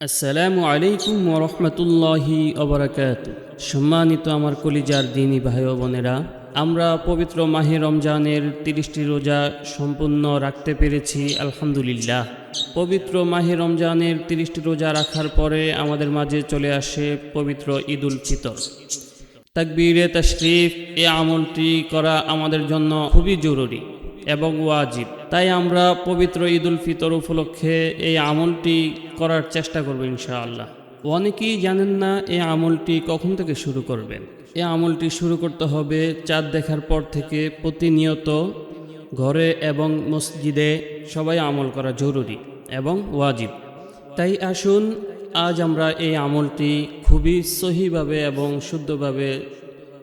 আসসালামু আলাইকুম ওয়া রাহমাতুল্লাহি ওয়া বারাকাতুহু। সম্মানিত আমার কলিজার দিনী ভাই ও বোনেরা, আমরা পবিত্র মাহে রমজানের 30টি রোজা সম্পূর্ণ রাখতে পেরেছি আলহামদুলিল্লাহ। পবিত্র মাহে রমজানের 30টি রোজা রাখার পরে আমাদের মাঝে চলে আসে পবিত্র ঈদুল ফিতর। তাকবীরে তাশরিফ এই আমলটি করা আমাদের জন্য খুবই জরুরি এবং ওয়াজিব। তাই আমরা পবিত্র ঈদুল ফিতর উপলক্ষে এই আমলটি করার চেষ্টা করব ইনশাআল্লাহ। অনেকেই জানেন না এই আমলটি কখন থেকে শুরু করবেন। এই আমলটি শুরু করতে হবে চাঁদ দেখার পর থেকে। প্রতিনিয়ত ঘরে এবং মসজিদে সবাই আমল করা জরুরি এবং ওয়াজিব। তাই আসুন আজ আমরা এই আমলটি খুবই সহিভাবে এবং শুদ্ধভাবে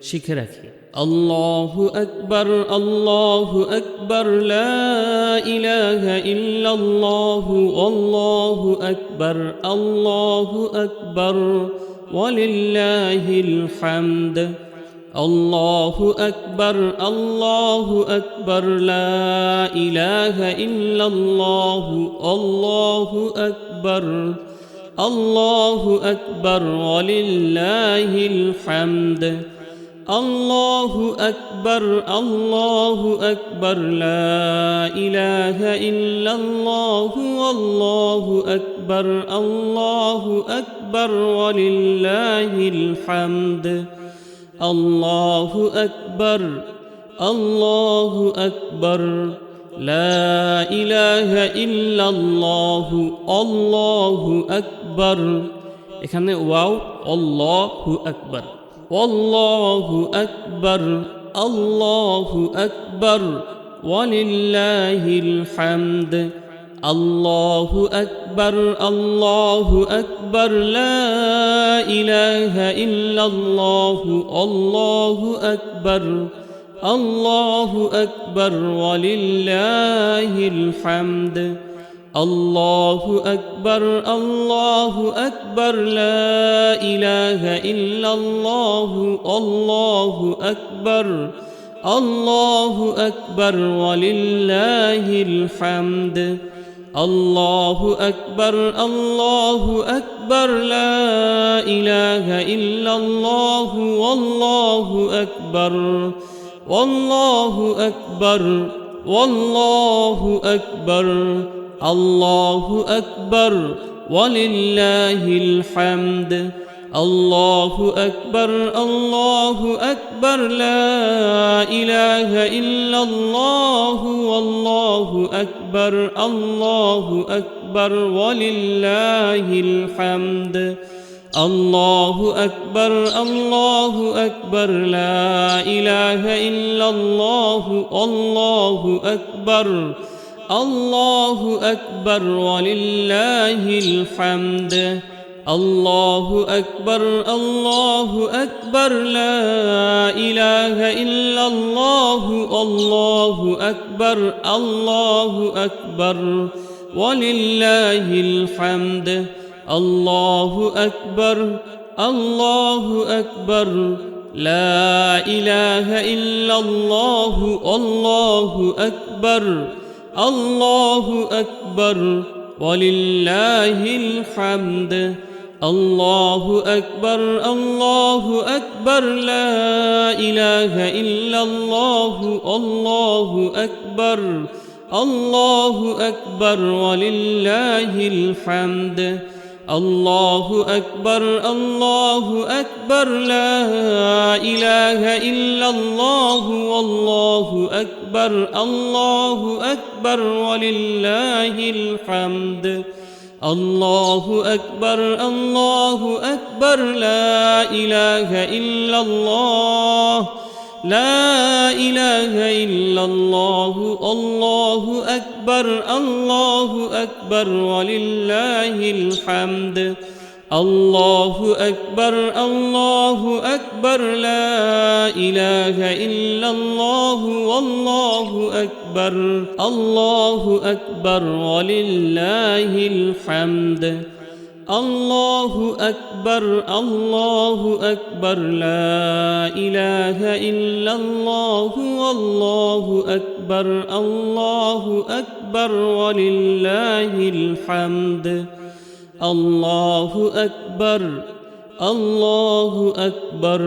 শিখে রাখি। আল্লাহু আকবার, আল্লাহু আকবার, লা ইলাহা ইল্লাল্লাহু, আল্লাহু আকবার, আল্লাহু আকবার, ওয়ালিল্লাহিল হামদ। আল্লাহু আকবার, আল্লাহু আকবার, লা ইলাহা ইল্লাল্লাহু, আল্লাহু আকবার, আল্লাহু আকবার, ওয়ালিল্লাহিল হামদ। আল্লাহু আকবার, আল্লাহু আকবার, লা ইলাহা ইল্লাল্লাহু, আল্লাহু আকবার, আল্লাহু আকবার, ওয়ালিল্লাহিল হামদ। আল্লাহু আকবার, আল্লাহু আকবার, লা ইলাহা ইল্লাল্লাহু, আল্লাহু আকবার। এখানে ওয়াও, আল্লাহু আকবার, আল্লাহু আকবার, আল্লাহু আকবার, ওয়ালিল্লাহিল হামদ। আল্লাহু আকবার, আল্লাহু আকবার, লা ইলাহা ইল্লাল্লাহু, আল্লাহু আকবার, আল্লাহু আকবার, ওয়ালিল্লাহিল হামদ। আল্লাহু আকবার, আল্লাহু আকবার, লা ইলাহা ইল্লাল্লাহু, আল্লাহু আকবার, আল্লাহু আকবার, ওয়ালিল্লাহিল হামদ। আল্লাহু আকবার, আল্লাহু আকবার, লা ইলাহা ইল্লাল্লাহু, আল্লাহু আকবার, আল্লাহু আকবার, আল্লাহু আকবার, আল্লাহু আকবার, ওয়ালিল্লাহিল হামদ। আল্লাহু আকবার, আল্লাহু আকবার, লা ইলাহা ইল্লাল্লাহু, আল্লাহু আকবার, আল্লাহু আকবার, ওয়ালিল্লাহিল হামদ। আল্লাহু আকবার, আল্লাহু আকবার, লা ইলাহা ইল্লাল্লাহু, আল্লাহু আকবার, আল্লাহু আকবার, ওয়ালিল্লাহিল হামদ। আল্লাহু আকবার, আল্লাহু আকবার, লা ইলাহা ইল্লাল্লাহু, আল্লাহু আকবার, আল্লাহু আকবার, ওয়ালিল্লাহিল হামদ। আল্লাহু আকবার, আল্লাহু আকবার, লা ইলাহা ইল্লাল্লাহু, আল্লাহু আকবার, আল্লাহু আকবার, ওয়ালিল্লাহিল হামদ। আল্লাহু আকবার, আল্লাহু আকবার, লা ইলাহা ইল্লাল্লাহু, আল্লাহু আকবার, আল্লাহু আকবার, ওয়ালিল্লাহিল হামদ। আল্লাহু আকবার, আল্লাহু আকবার, লা ইলাহা ইল্লাল্লাহু, আল্লাহু আকবার, আল্লাহু আকবার, ওয়ালিল্লাহিল হামদ। আল্লাহু আকবার, আল্লাহু আকবার, লা ইলাহা ইল্লাল্লাহ, লা ইলাহা ইল্লাল্লাহু, আল্লাহু আকবার, আল্লাহু আকবার, ওয়ালিল্লাহিল হামদ। আল্লাহু আকবার, আল্লাহু আকবার, লা ইলাহা ইল্লাল্লাহু, আল্লাহু আকবার, আল্লাহু আকবার, ওয়ালিল্লাহিল হামদ। আল্লাহু আকবার, আল্লাহু আকবার, লা ইলাহা ইল্লাল্লাহু, আল্লাহু আকবার, আল্লাহু আকবার, ওয়ালিল্লাহিল হামদ। আল্লাহু আকবার, আল্লাহু আকবার,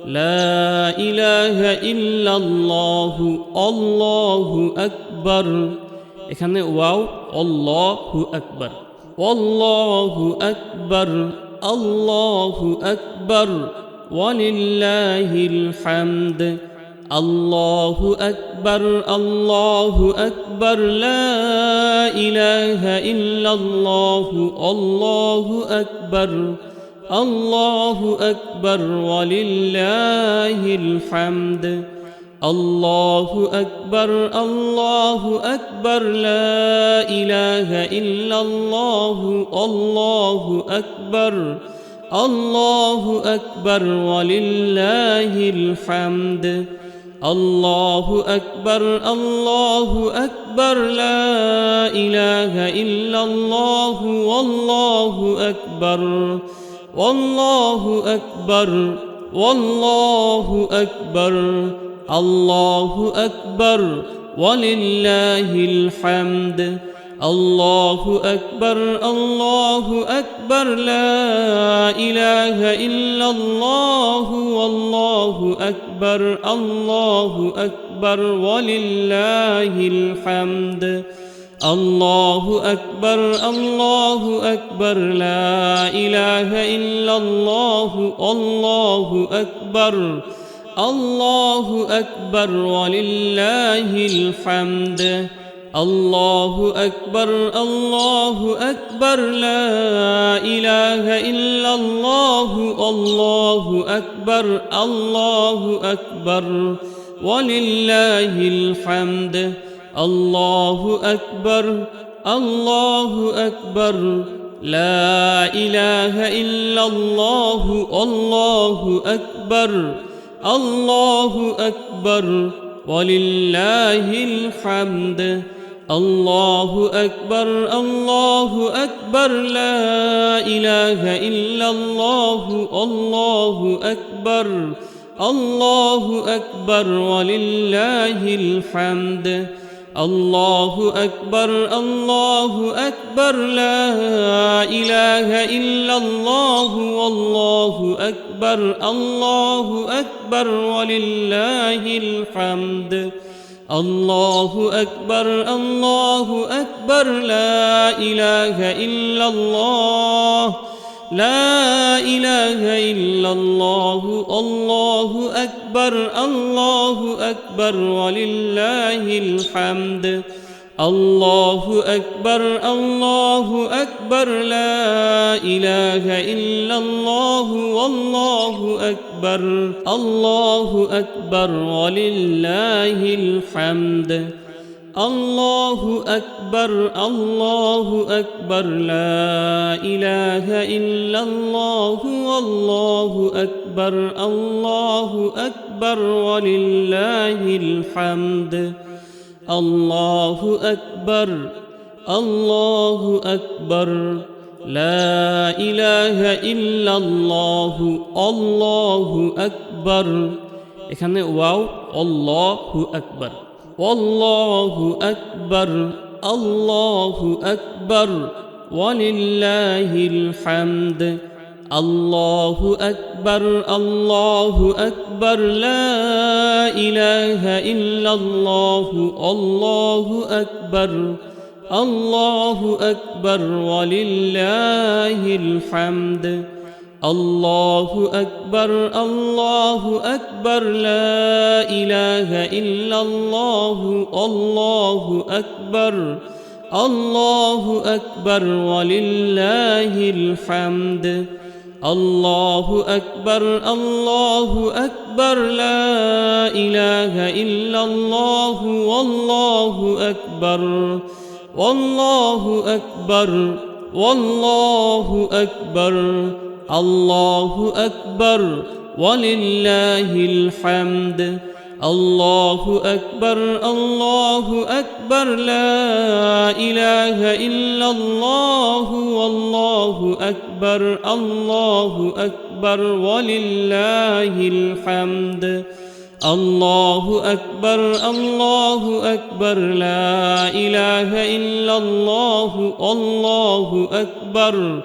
লা ইলাহা ইল্লাল্লাহু, আল্লাহু আকবার। এখানে ওয়াও, আল্লাহু আকবার, আল্লাহু আকবার, আল্লাহু আকবার, ওয়ালিল্লাহিল হামদ। আল্লাহু আকবার, আল্লাহু আকবার, লা ইলাহা ইল্লাল্লাহু, আল্লাহু আকবার, আল্লাহু আকবার, ওয়ালিল্লাহিল হামদ। আল্লাহু আকবার, আল্লাহু আকবার, লা ইলাহা ইল্লাল্লাহু, আল্লাহু আকবার, আল্লাহু আকবার, ওয়ালিল্লাহিল হামদ। আল্লাহু আকবার, আল্লাহু আকবার, লা ইলাহা ইল্লাল্লাহু, আল্লাহু আকবার, আল্লাহু আকবার, আল্লাহু আকবার, আল্লাহু আকবার, ওয়ালিল্লাহিল হামদ। আল্লাহু আকবার, আল্লাহু আকবার, লা ইলাহা ইল্লাল্লাহু, আল্লাহু আকবার, আল্লাহু আকবার, ওয়ালিল্লাহিল হামদ। আল্লাহু আকবার, আল্লাহু আকবার, লা ইলাহা ইল্লাল্লাহু, আল্লাহু আকবার, আল্লাহু আকবার, ওয়ালিল্লাহিল হামদ। আল্লাহু আকবার, আল্লাহু আকবার, লা ইলাহা ইল্লাল্লাহু, আল্লাহু আকবার, আল্লাহু আকবার, ওয়ালিল্লাহিল হামদ। আল্লাহু আকবার, আল্লাহু আকবার, লা ইলাহা ইল্লাল্লাহু, আল্লাহু আকবার, আল্লাহু আকবার, ওয়ালিল্লাহিল হামদ। আল্লাহু আকবার, আল্লাহু আকবার, লা ইলাহা ইল্লাল্লাহু, আল্লাহু আকবার, আল্লাহু আকবার, ওয়ালিল্লাহিল হামদ। আল্লাহু আকবার, আল্লাহু আকবার, লা ইলাহা ইল্লাল্লাহু, আল্লাহু আকবার, আল্লাহু আকবার, ওয়ালিল্লাহিল হামদ। আল্লাহু আকবার, আল্লাহু আকবার, লা ইলাহা ইল্লাল্লাহ, লা ইলাহা ইল্লাল্লাহু, আল্লাহু আকবার, আল্লাহু আকবার, ওয়ালিল্লাহিল হামদ। আল্লাহু আকবার, আল্লাহু আকবার, লা ইলাহা ইল্লাল্লাহু, আল্লাহু আকবার, আল্লাহু আকবার, ওয়ালিল্লাহিল হামদ। আল্লাহু আকবার, আল্লাহু আকবার, লা ইলাহা ইল্লাল্লাহু, আল্লাহু আকবার, আল্লাহু আকবার, ওয়ালিল্লাহিল হামদ। আল্লাহু আকবার, আল্লাহু আকবার, লা ইলাহা ইল্লাল্লাহু, আল্লাহু আকবার। এখানে ওয়াও, আল্লাহু আকবার, আল্লাহু আকবার, আল্লাহু আকবার, ওয়ালিল্লাহিল হামদ। আল্লাহু আকবার, আল্লাহু আকবার, লা ইলাহা ইল্লাল্লাহু, আল্লাহু আকবার, আল্লাহু আকবার, ওয়ালিল্লাহিল হামদ। আল্লাহু আকবার, আল্লাহু আকবার, লা ইলাহা ইল্লাল্লাহু, আল্লাহু আকবার, আল্লাহু আকবার, ওয়ালিল্লাহিল হামদ। আল্লাহু আকবার, আল্লাহু আকবার, লা ইলাহা ইল্লাল্লাহু, আল্লাহু আকবার, আল্লাহু আকবার, আল্লাহু আকবার, আল্লাহু আকবার, ওয়ালিল্লাহিল হামদ। আল্লাহু আকবার, আল্লাহু আকবার, লা ইলাহা ইল্লাল্লাহু, আল্লাহু আকবার, আল্লাহু আকবার, ওয়ালিল্লাহিল হামদ। الله أكبر الله أكبر لا إله إلا الله الله أكبر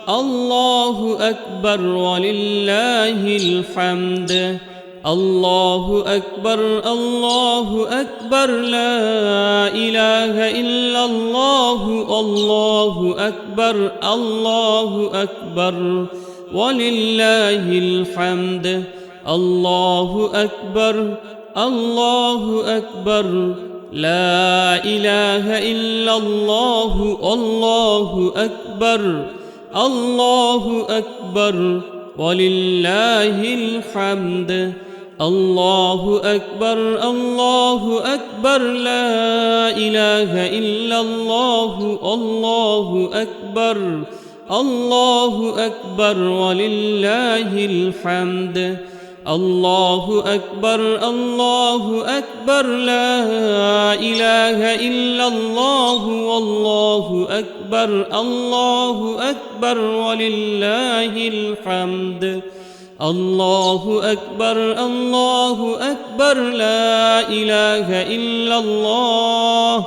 الله أكبر ولله الحمد الله أكبر الله أكبر لا إله إلا الله الله أكبر الله أكبر ولله الحمد الله أكبر الله أكبر لا إله إلا الله الله أكبر الله أكبر ولله الحمد الله أكبر الله أكبر لا إله إلا الله الله أكبر الله أكبر ولله الحمد الله أكبر الله أكبر لا إله إلا الله والله أكبر الله أكبر ولله الحمد الله أكبر الله أكبر لا إله إلا الله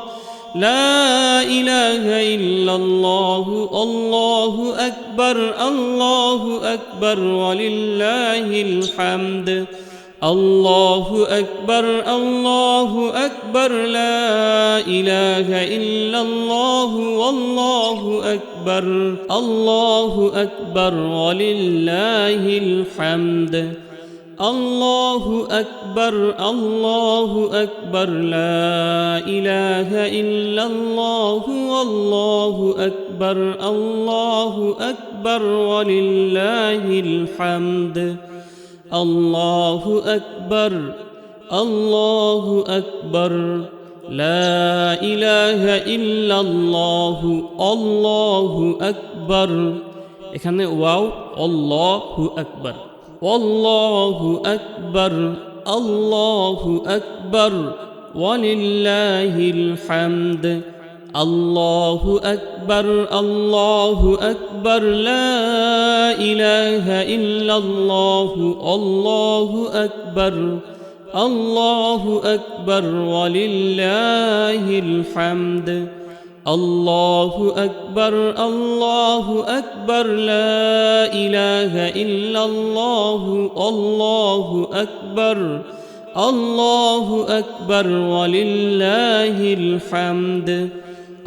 لا إله إلا الله الله أكبر الله أكبر ولله الحمد الله أكبر الله أكبر لا إله إلا الله والله أكبر الله أكبر ولله الحمد الله أكبر الله أكبر لا إله إلا الله والله أكبر الله أكبر ولله الحمد الله أكبر الله أكبر لا إله إلا الله الله أكبر এখানে ওয়াও আল্লাহু আকবার والله أكبر الله أكبر ولله الحمد الله أكبر الله أكبر لا إله إلا الله الله أكبر الله أكبر ولله الحمد الله أكبر الله أكبر لا إله إلا الله الله أكبر الله أكبر ولله الحمد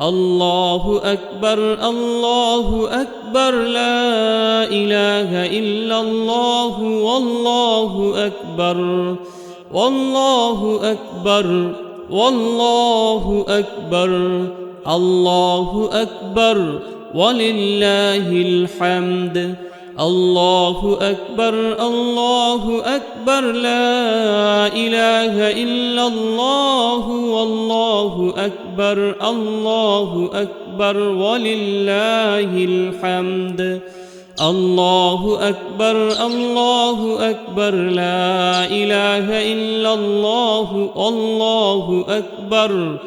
الله أكبر الله أكبر لا إله إلا الله والله أكبر والله أكبر والله أكبر الله أكبر ولله الحمد الله أكبر الله أكبر لا إله إلا الله والله أكبر الله أكبر ولله الحمد الله أكبر الله أكبر لا إله إلا الله الله أكبر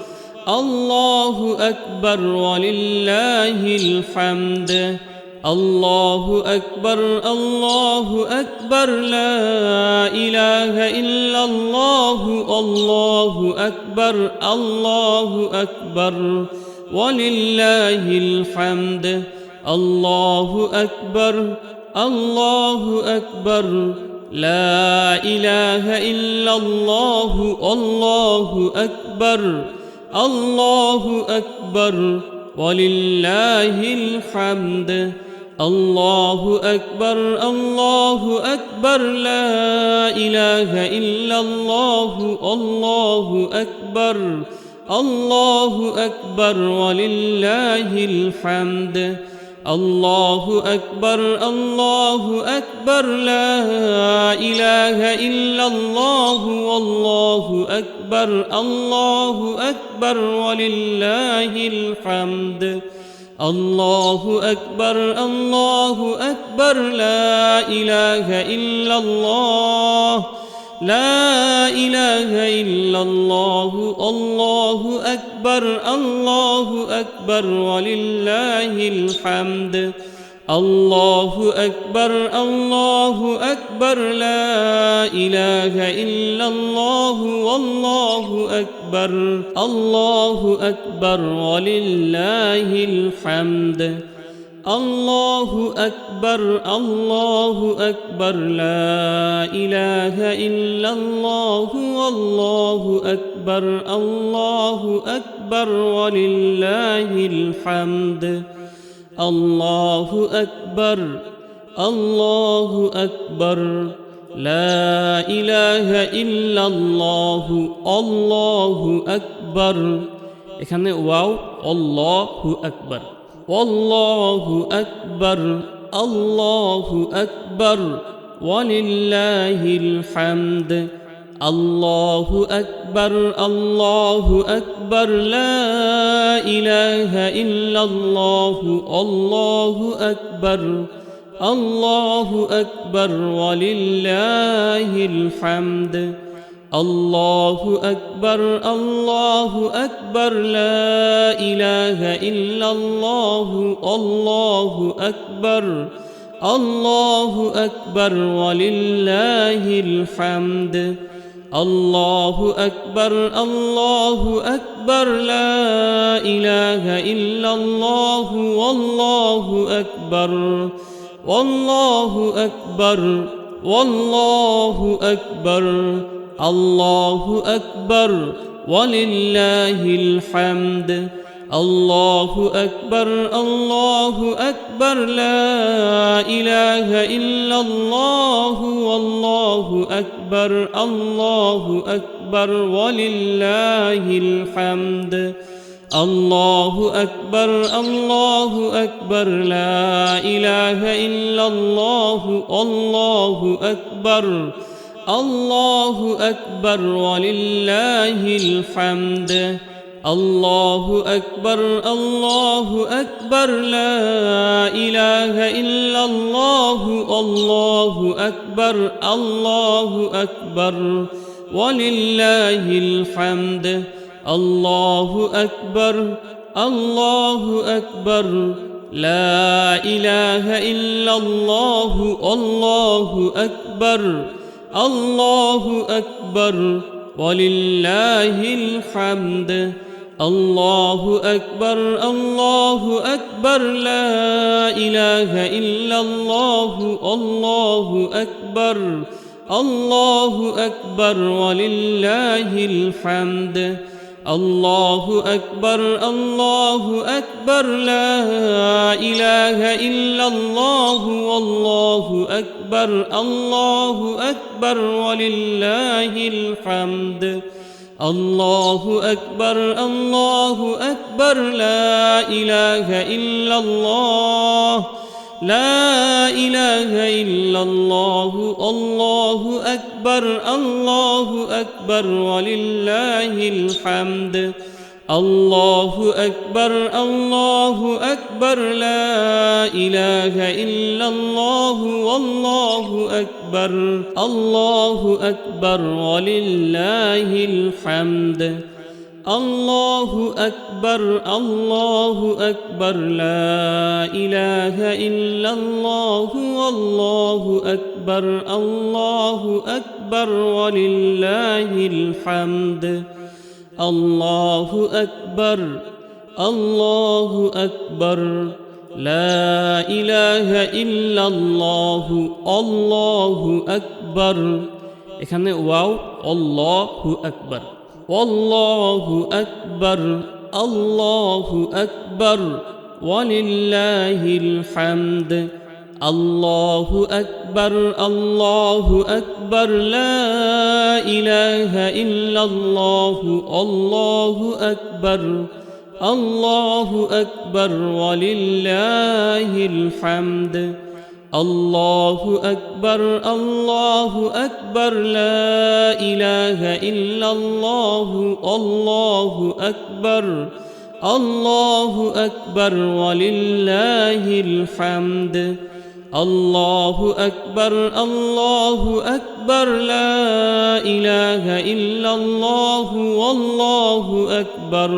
الله أكبر ولله الحمد الله أكبر الله أكبر لا إله إلا الله الله أكبر الله أكبر ولله الحمد الله أكبر الله أكبر لا إله إلا الله الله أكبر الله أكبر ولله الحمد الله أكبر الله أكبر لا إله إلا الله الله أكبر الله أكبر ولله الحمد الله أكبر الله أكبر لا إله إلا الله والله أكبر الله أكبر ولله الحمد الله أكبر الله أكبر لا إله إلا الله لا إله إلا الله الله أكبر الله أكبر ولله الحمد الله أكبر الله أكبر لا إله إلا الله والله أكبر الله أكبر ولله الحمد الله أكبر الله أكبر لا إله إلا الله والله أكبر الله أكبر ولله الحمد الله أكبر الله أكبر لا إله إلا الله الله أكبر এখানে ওয়াও আল্লাহু আকবার والله أكبر الله أكبر ولله الحمد الله أكبر الله أكبر لا إله إلا الله الله أكبر الله أكبر ولله الحمد الله أكبر الله أكبر لا إله إلا الله الله أكبر الله أكبر ولله الحمد الله أكبر الله أكبر لا إله إلا الله والله أكبر والله أكبر والله أكبر الله أكبر ولله الحمد الله أكبر الله أكبر لا إله إلا الله والله أكبر الله أكبر ولله الحمد الله أكبر الله أكبر لا إله إلا الله والله أكبر الله أكبر ولله الحمد الله أكبر الله أكبر لا إله إلا الله والله أكبر الله أكبر ولله الحمد الله أكبر الله أكبر لا إله إلا الله والله أكبر الله أكبر ولله الحمد الله أكبر الله أكبر لا إله إلا الله الله أكبر الله أكبر ولله الحمد الله أكبر الله أكبر لا إله إلا الله والله أكبر الله أكبر ولله الحمد الله أكبر الله أكبر لا إله إلا الله لا إله إلا الله الله أكبر الله أكبر ولله الحمد الله أكبر الله أكبر لا إله إلا الله والله أكبر الله أكبر ولله الحمد الله أكبر الله أكبر لا إله إلا الله والله أكبر الله أكبر ولله الحمد الله أكبر الله أكبر لا إله إلا الله الله أكبر এখানে ওয়াও আল্লাহু আকবার والله أكبر الله أكبر ولله الحمد الله أكبر الله أكبر لا إله إلا الله الله أكبر الله أكبر ولله الحمد الله أكبر الله أكبر لا إله إلا الله الله أكبر الله أكبر ولله الحمد الله أكبر الله أكبر لا إله إلا الله والله أكبر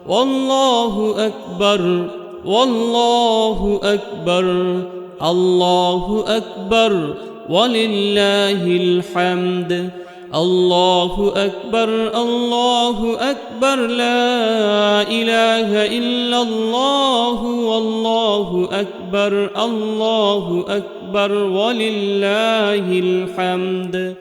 والله أكبر ওয়াল্লাহু আকবার, আল্লাহু আকবার, ওয়ালিল্লাহিল হামদ। আল্লাহু আকবার, আল্লাহু আকবার, লা ইলাহা ইল্লাল্লাহু, আল্লাহু আকবার, আল্লাহু আকবার, ওয়ালিল্লাহিল হামদ।